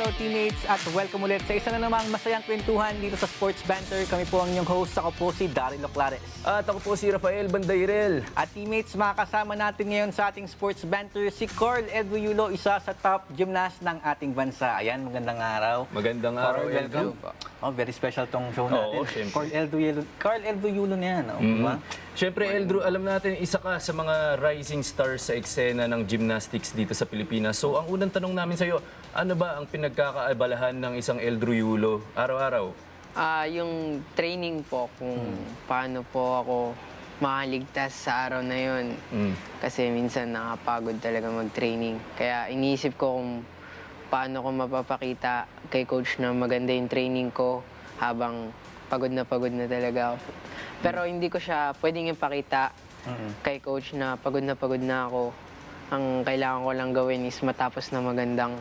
araw teammates at welcome ulit sa isa na namang masayang kwentuhan dito sa Sports Banter. Kami po ang inyong host, ako po si Daryl Oclares. At ako po si Rafael Bandairel. At teammates, makakasama natin ngayon sa ating Sports Banter si Carl Edwiyulo, isa sa top gymnast ng ating bansa. Ayan, magandang araw. Magandang araw, Carl, Eldro. Oh, very special tong show natin. Oo, syempre. Carl Edwiyulo na yan, diba? Siyempre, Eldro, alam natin, isa ka sa mga rising stars sa eksena ng gymnastics dito sa Pilipinas. So, ang unang tanong namin sa iyo, ano ba ang pinagkakaabalahan ng isang Eldro Yulo araw-araw? Yung training po, kung paano po ako makaligtas sa araw na yun. Kasi minsan nakapagod talaga mag-training. Kaya iniisip ko kung paano ko mapapakita kay coach na maganda yung training ko habang pagod na talaga ako. Pero hindi ko siya pwedeng ipakita kay coach na pagod na ako. Ang kailangan ko lang gawin is matapos na magandang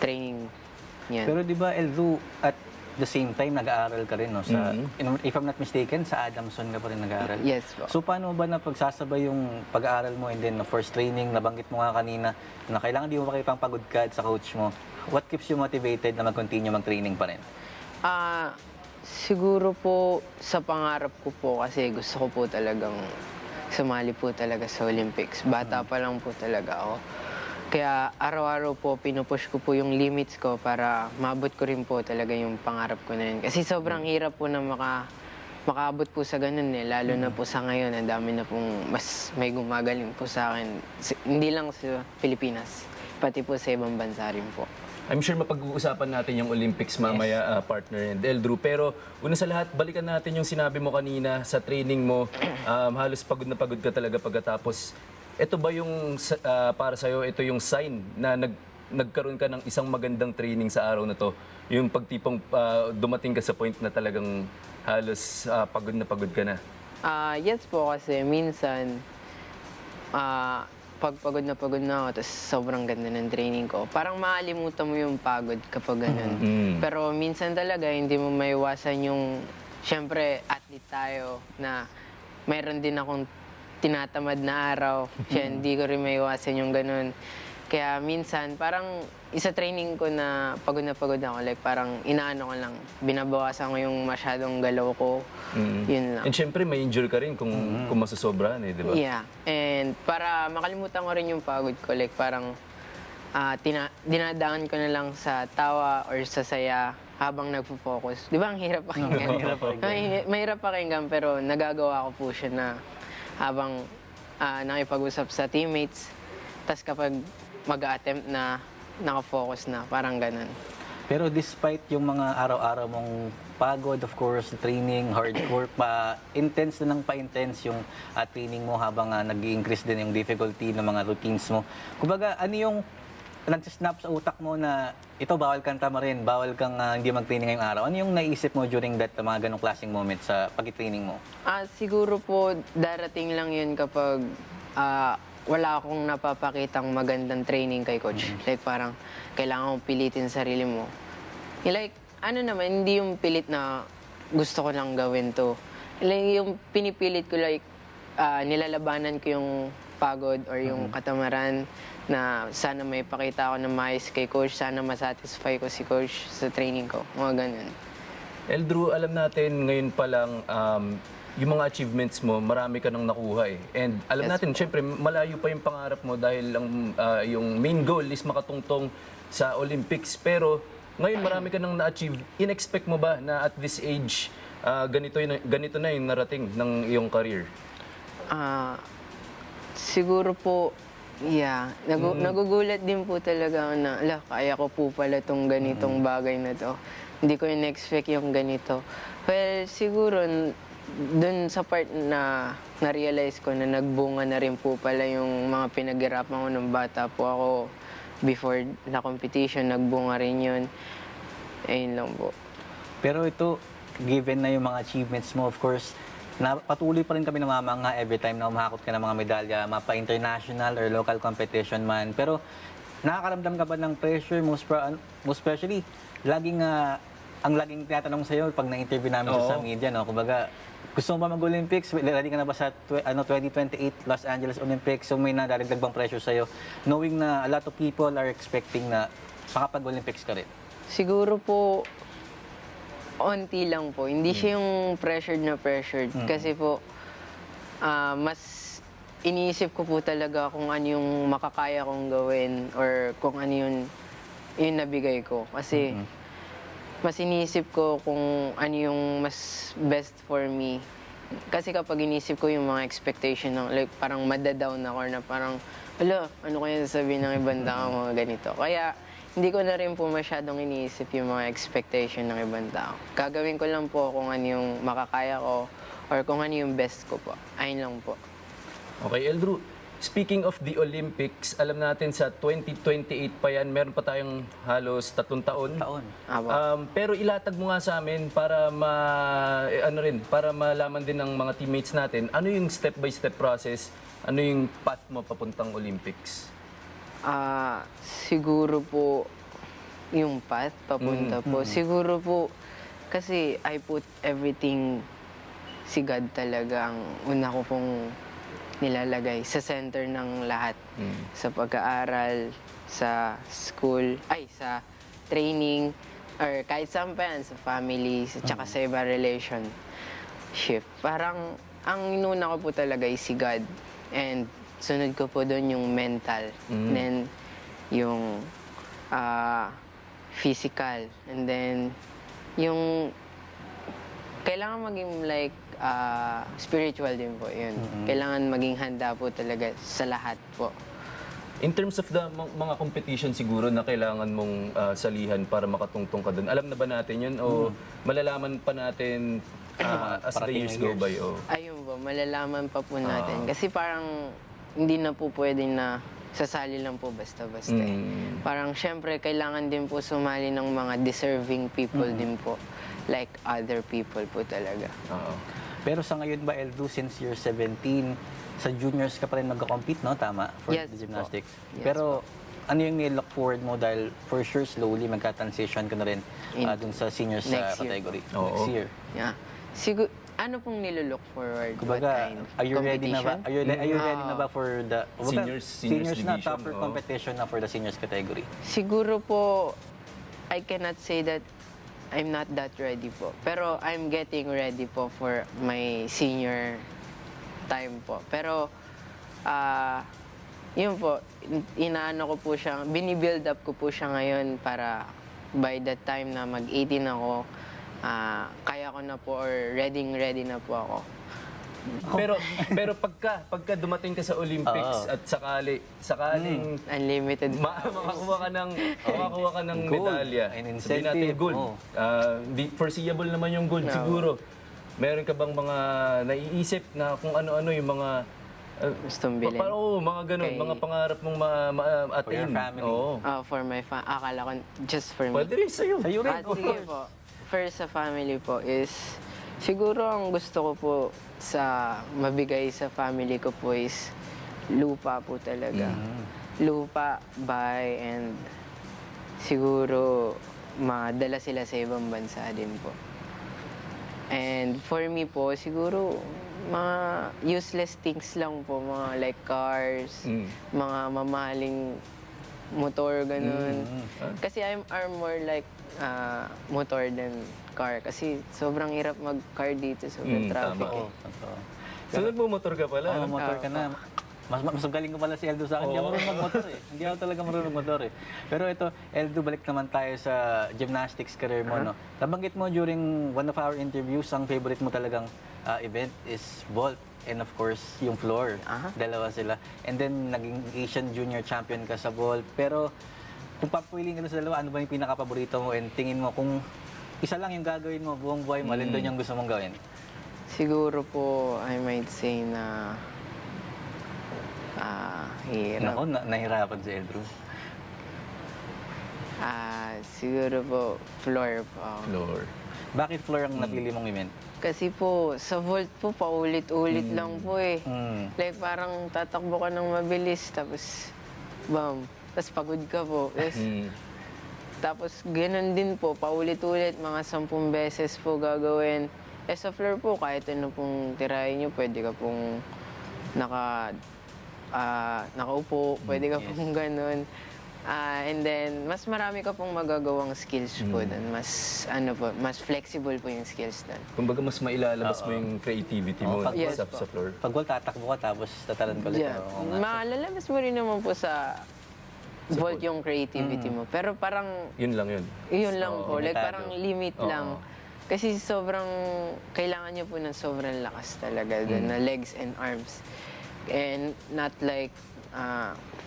training. Yan. Pero di ba, Eldu, at the same time, nag-aaral ka rin, no? Sa, if I'm not mistaken, sa Adamson ka pa rin nag-aaral. Yes po. So, paano ba na pagsasabay yung pag-aaral mo and then first training, nabanggit mo nga kanina, na kailangan di mo makipang pagod ka sa coach mo. What keeps you motivated na mag-continue mag-training pa rin? Siguro po sa pangarap ko po kasi gusto ko po talagang sumali po talaga sa Olympics. Bata pa lang po talaga ako. Kaya araw-araw po pinupush ko po yung limits ko para maabot ko rin po talaga yung pangarap ko na yun. Kasi sobrang hirap po na makaabot po sa ganun eh. Lalo na po sa ngayon, ang dami na pong mas may gumagaling po sa akin. Hindi lang sa Pilipinas, pati po sa ibang bansa rin po. I'm sure mapag-uusapan natin yung Olympics mamaya, partner and Eldro. Pero una sa lahat, balikan natin yung sinabi mo kanina sa training mo. Halos pagod na pagod ka talaga pagkatapos. Ito ba yung, para sa'yo, ito yung sign na nagkaroon ka ng isang magandang training sa araw na to? Yung pagtipong dumating ka sa point na talagang halos pagod ka na? Yes po kasi minsan pag pagod na ako tapos sobrang ganda ng training ko, parang maalimutan mo yung pagod kapag ganun. Pero minsan talaga hindi mo maiwasan yung, syempre athlete tayo na mayroon din akong tinatamad na araw. Hindi ko rin maiwasan yung ganun. Kaya minsan, parang isa training ko na pagod ako. Like, parang inaano ko lang. Binabawasan ko yung masyadong galaw ko. Yun lang. And syempre, may injure ka rin kung masasobrahan eh, di ba? Yeah. And para makalimutan ko rin yung pagod ko. Like, parang dinadaan ko na lang sa tawa or sa saya habang nagpo-focus. Di ba, ang hirap pakinggan? Mahirap pakinggan, pero nagagawa ko po siya na habang nakipag-usap sa teammates. Tas kapag mag-attempt na nakafocus na, parang ganun. Pero despite yung mga araw-araw mong pagod, of course, training, hardcore, intense na ng pa-intense yung training mo habang nag-i-increase din yung difficulty ng mga routines mo. Kumbaga, ano yung nag-snap sa utak mo na ito, bawal kang tamarin, bawal kang hindi mag-training ngayong araw? Ano yung naisip mo during that mga ganong klaseng moment sa pag-training mo? Siguro po, darating lang yun kapag wala akong napapakitang magandang training kay coach. Like parang kailangan kong pilitin sarili mo. Like, ano naman, hindi yung pilit na gusto ko lang gawin to. Like, yung pinipilit ko, like, nilalabanan ko yung pagod or yung katamaran na sana may pakita ako na maayos kay coach, sana masatisfy ko si coach sa training ko. Mga ganun. Eldro, alam natin ngayon pa lang yung mga achievements mo, marami ka nang nakuha eh. And alam natin, syempre, malayo pa yung pangarap mo dahil yung main goal is makatungtong sa Olympics. Pero ngayon marami ka nang na-achieve. In-expect mo ba na at this age, ganito na yung narating ng iyong career? Siguro po, yeah. Nagugulat din po talaga ako na, kaya ko po pala itong ganitong bagay na to. Hindi ko in-expect yung ganito. Well, siguro, dun sa part na na-realize ko na nagbunga na rin po pala yung mga pinaghirapan ko ng bata po ako before na competition, nagbunga rin yun. Ayun lang po. Pero ito, given na yung mga achievements mo, of course, patuloy pa rin kami namamanga every time na umahakot ka ng mga medalya, mapa-international or local competition man. Pero nakakaramdam ka ba ng pressure, most especially, ang laging tinatanong sa'yo pag na-interview namin sa media, no? Kumbaga, gusto mo ba mag-Olympics? Ready ka na ba sa 2028 Los Angeles Olympics? So may nadaragdag bang pressure sa'yo? Knowing na a lot of people are expecting na makapag-Olympics ka rin? Siguro po, onti lang po. Hindi siya yung pressured na pressured. Kasi po, mas iniisip ko po talaga kung ano yung makakaya kong gawin or kung ano yung nabigay ko. Kasi mas iniisip ko kung ano yung mas best for me. Kasi kapag inisip ko yung mga expectation ng like parang madadown ako na parang hala, ano kaya sasabihin ng ibang tao mga ganito. Kaya hindi ko na rin po masyadong iniisip yung mga expectation ng ibang tao. Gagawin ko lang po kung ano yung makakaya ko or kung ano yung best ko po. Ayun lang po. Okay, Eldrew, speaking of the Olympics, alam natin sa 2028 pa yan, meron pa tayong halos 3 taon. Apo. Pero ilatag mo nga sa amin para para malaman din ng mga teammates natin, ano yung step by step process, ano yung path mo papuntang Olympics? Siguro po yung path papunta po. Siguro po kasi I put everything si God talaga ang una ko pong nilalagay sa center ng lahat. Sa pag-aaral, sa school, sa training, or kahit saan pa yan, sa family, tsaka sa iba relationship. Parang, ang inuna ko po talaga is si God. And sunod ko po doon yung mental. Then, yung physical. And then, yung kailangan maging like spiritual din po yun. Kailangan maging handa po talaga sa lahat po. In terms of the mga competition siguro na kailangan mong salihan para makatungtong ka doon, alam na ba natin yun o malalaman pa natin as the Parating years yung go by? years. Oh. Ayun po, malalaman pa po natin. Kasi parang hindi na po pwede na sasali lang po basta-basta. Parang syempre kailangan din po sumali ng mga deserving people din po. Like other people po talaga. Oo. Pero sa ngayon ba, Eldrew, since you're 17, sa juniors ka pa rin magka-compete, no? Tama? For Yes the po. gymnastics. Yes Pero ano yung nilook forward mo dahil for sure slowly magka-transition ka na rin dun sa seniors Next year category. po. Oo. Next year. Yeah. ano pong nilook forward? What Kumbaga, kind? are you ready na ba? Competition? Are you ready na ba for the Seniors na division, tougher oo. competition na for the seniors category? Siguro po, I cannot say that I'm not that ready po. Pero I'm getting ready po for my senior time po. Pero, yun po, inaano ko po siya, binibuild up ko po siya ngayon para by that time na mag-18 ako, kaya ko na po or ready na po ako. Pero pagka dumating ka sa Olympics Oo. at sakaling Unlimited. makakuha ka ng Gold. medalya. An Sabihin natin incentive. gold. Oo. Foreseeable naman yung gold siguro. Meron ka bang mga naiisip na kung ano-ano yung mga Gustong bilhin. mga ganun, Okay. mga pangarap mong ma-attain. For your family. Oo. For my akala ko, just for me. Pwede rin sa'yo. Sa'yo rin. Sige po. First sa family po is, siguro ang gusto ko po sa mabigay sa family ko po is lupa po talaga. Lupa, bahay, and siguro madala sila sa ibang bansa din po. And for me po, siguro mga useless things lang po, mga like cars, mga mamahaling motor, ganun. Kasi I'm more like motor than car. Kasi sobrang hirap mag-car dito, sobrang traffic. tama. Eh. Oo, totoo. So nagmumotor ka pala. no? Motor ka na. Mas galing ko pala si Eldrew sa akin. Hindi ako marunong magmotor eh. Hindi ako talaga marunong magmotor eh. Pero ito, Eldrew, balik naman tayo sa gymnastics career mo. No? Nabanggit mo during one of our interviews, ang favorite mo talagang event is vault. And of course, yung floor. Dalawa sila. And then, naging Asian Junior Champion ka sa vault. Pero, kung papiliin ka sa dalawa, ano ba yung pinaka-paborito mo? And tingin mo, kung isa lang yung gagawin mo, buong buhay mo, alin doon yung gusto mong gawin? Siguro po, I might say na hirap. Nako, nahirapan si Eldrew. Siguro po, floor po. Floor. Bakit floor ang napili mong event? Kasi po, sa vault po, paulit-ulit lang po eh. Like parang tatakbo ka ng mabilis, tapos bam, tapos pagod ka po. Tapos ganun din po, paulit-ulit, mga 10 beses po gagawin. Sa floor po, kahit ano pong tirahin nyo, pwede ka pong nakaupo, pwede ka pong ganun. And then, mas marami ka pong magagawang skills po doon. Mas, mas flexible po yung skills doon. Kumbaga mas mailalabas mo yung creativity mo Yes sa, po. sa floor. Pag wall, tatakbo ka tapos tatalan ko ulit. Yeah. Oo nga. Malalabas mo rin naman po sa vault yung creativity mo. Pero parang, Yun lang yun. yun lang po. Like, limitado. parang limit lang. Kasi sobrang, kailangan nyo po ng sobrang lakas talaga doon, na legs and arms. And not like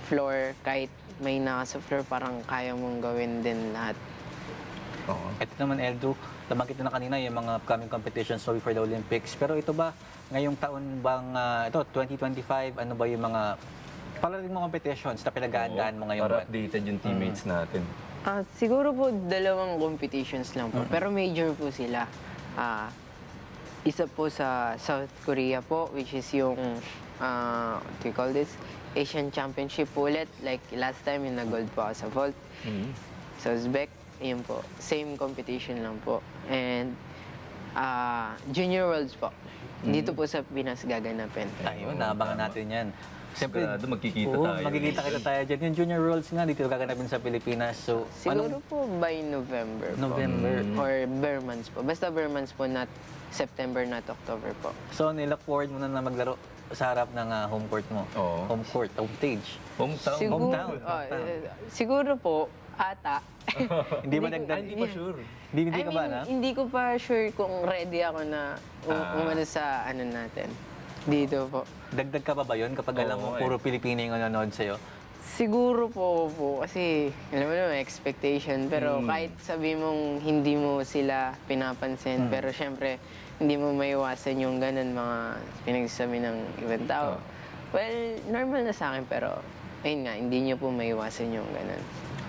floor, kahit may nasa floor, parang kaya mong gawin din lahat. Oo. Ito naman, Eldru, nabanggit na kanina yung mga upcoming competitions sorry for the Olympics. Pero ito ba, ngayong taon bang, ito, 2025, ano ba yung mga palaring mga competitions na pinag-aandaan mo ngayong Para buwan? updated yung teammates natin. Siguro po 2 competitions lang po, pero major po sila. Isa po sa South Korea po, which is yung, what do you call this? Asian Championship po ulit. Like last time, yung nag-gold po ako sa vault. Sa Uzbek, yun po. Same competition lang po. And Junior Worlds po. Dito po sa Pinas gaganapin. Ayun, naabangan natin yan. Siyempre, Sigurado magkikita oo, tayo. magkikita tayo dyan. Yung Junior Worlds nga, dito gaganapin sa Pilipinas. So, Siguro po by November po. November. Or bare months po. Basta bare months po, not September, not October po. So, nilook forward mo na maglaro sa harap ng home court mo. Oo. Home court, home stage. Hometown. Siguro, Hometown. siguro po, ata. Hindi ba nagdag? Hindi pa sure. Hindi ka ba na? Hindi ko pa sure kung ready ako na umano sa ano natin. Dito po. Dagdag ka pa ba yun kapag alam mo Oo, puro Pilipino yung nanonood sa'yo? Siguro po kasi alam mo naman, expectation. Pero kahit sabi mong hindi mo sila pinapansin, pero syempre hindi mo maiwasan yung ganun mga pinagsasabi ng ibang tao. Well, normal na sa akin pero ayun nga, hindi nyo po maiwasan yung ganun.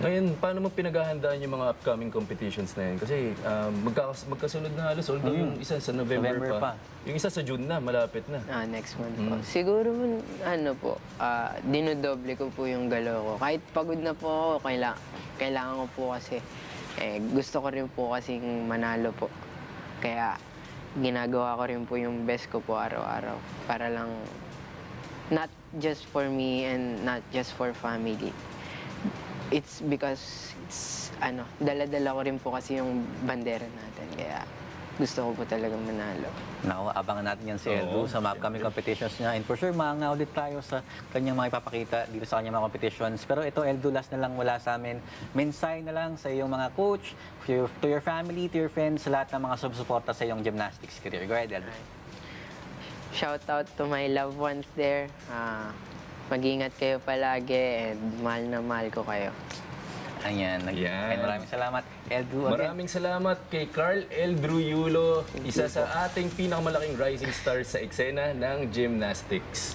Ngayon, paano mo pinaghahandaan yung mga upcoming competitions na yun? Kasi magkasunod na halos, although yung isa sa November, November pa. Yung isa sa June na, malapit na. Next month po. Siguro, ano po, dinodoble ko po yung galaw ko. Kahit pagod na po ako, kailangan ko po kasi, gusto ko rin po kasing manalo po. Kaya, ginagawa ko rin po yung best ko po araw-araw. Para lang, not just for me and not just for family. It's because, dala-dala ko rin po kasi yung bandera natin. Kaya, gusto ko po talagang manalo. Naku, abangan natin yan si Eldru sa mga upcoming competitions niya. And for sure, maanga ulit tayo sa kanyang mga ipapakita dito sa kanyang mga competitions. Pero ito, Eldru, last na lang wala sa amin. Mensahe na lang sa iyong mga coach, to your family, to your friends, sa lahat ng mga sumusuporta sa iyong gymnastics career. Go ahead, Eldru. Shout out to my loved ones there. Mag-ingat kayo palagi and mahal na mahal ko kayo. Ayan. Yan. And maraming salamat, Eldru. Again. Maraming salamat kay Carl Eldru Yulo, isa sa ating pinakamalaking rising star sa eksena ng gymnastics.